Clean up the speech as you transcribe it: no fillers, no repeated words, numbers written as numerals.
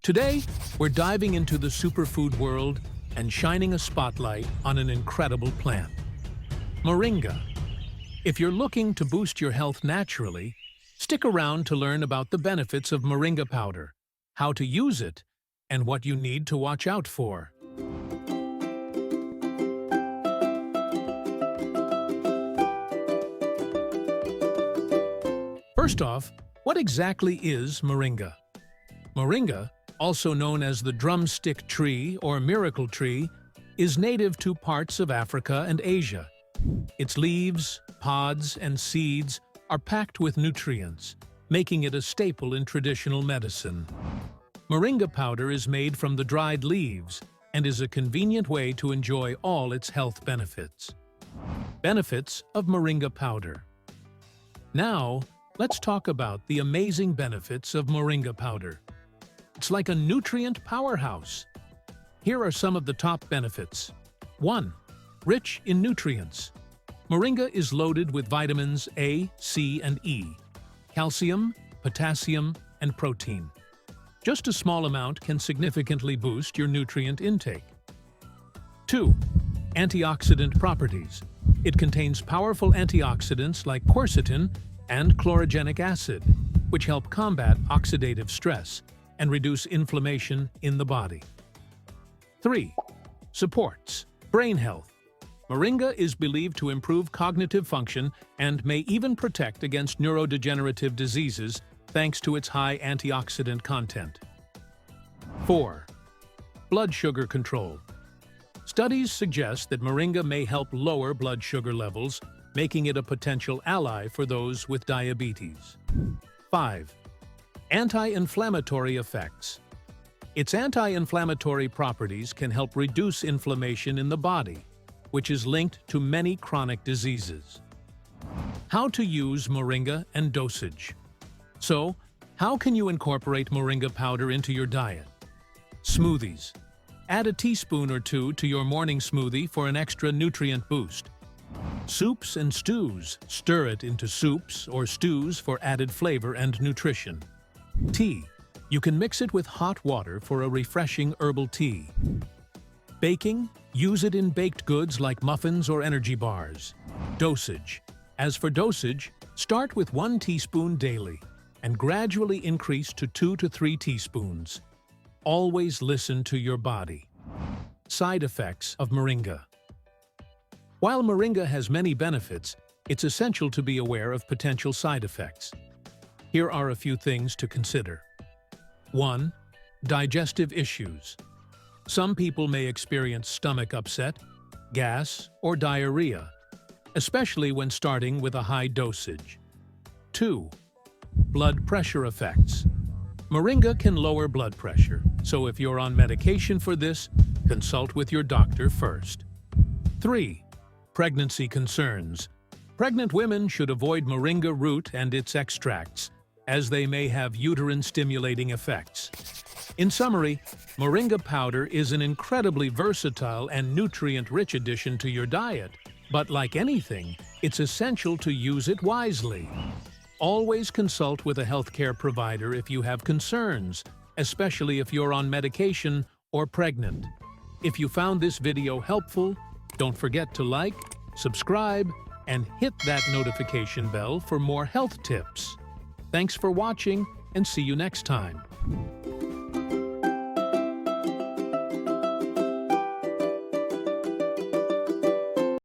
Today, we're diving into the superfood world and shining a spotlight on an incredible plant, Moringa. If you're looking to boost your health naturally, stick around to learn about the benefits of Moringa powder, how to use it, and what you need to watch out for. First off, what exactly is Moringa? Moringa, also known as the drumstick tree or miracle tree, is native to parts of Africa and Asia. Its leaves, pods, and seeds are packed with nutrients, making it a staple in traditional medicine. Moringa powder is made from the dried leaves and is a convenient way to enjoy all its health benefits. Benefits of Moringa powder. Now, let's talk about the amazing benefits of Moringa powder. It's like a nutrient powerhouse. Here are some of the top benefits. 1. Rich in nutrients. Moringa is loaded with vitamins A, C, and E, calcium, potassium, and protein. Just a small amount can significantly boost your nutrient intake. 2. Antioxidant properties. It contains powerful antioxidants like quercetin and chlorogenic acid, which help combat oxidative stress and reduce inflammation in the body. 3. Supports brain health. Moringa is believed to improve cognitive function and may even protect against neurodegenerative diseases thanks to its high antioxidant content. 4. Blood sugar control. Studies suggest that Moringa may help lower blood sugar levels, making it a potential ally for those with diabetes. 5. Anti-inflammatory effects. Its anti-inflammatory properties can help reduce inflammation in the body, which is linked to many chronic diseases. How to use Moringa and dosage. So, how can you incorporate Moringa powder into your diet? Smoothies. Add a teaspoon or two to your morning smoothie for an extra nutrient boost. Soups and stews. Stir it into soups or stews for added flavor and nutrition. Tea. You can mix it with hot water for a refreshing herbal tea. Baking. Use it in baked goods like muffins or energy bars. Dosage. As for dosage, start with 1 teaspoon daily and gradually increase to 2 to 3 teaspoons. Always listen to your body. Side effects of Moringa. While Moringa has many benefits, it's essential to be aware of potential side effects. Here are a few things to consider. 1. Digestive issues. Some people may experience stomach upset, gas, or diarrhea, especially when starting with a high dosage. 2. Blood pressure effects. Moringa can lower blood pressure, so if you're on medication for this, consult with your doctor first. 3. Pregnancy concerns. Pregnant women should avoid Moringa root and its extracts, as they may have uterine-stimulating effects. In summary, Moringa powder is an incredibly versatile and nutrient-rich addition to your diet, but like anything, it's essential to use it wisely. Always consult with a healthcare provider if you have concerns, especially if you're on medication or pregnant. If you found this video helpful, don't forget to like, subscribe, and hit that notification bell for more health tips. Thanks for watching, and see you next time.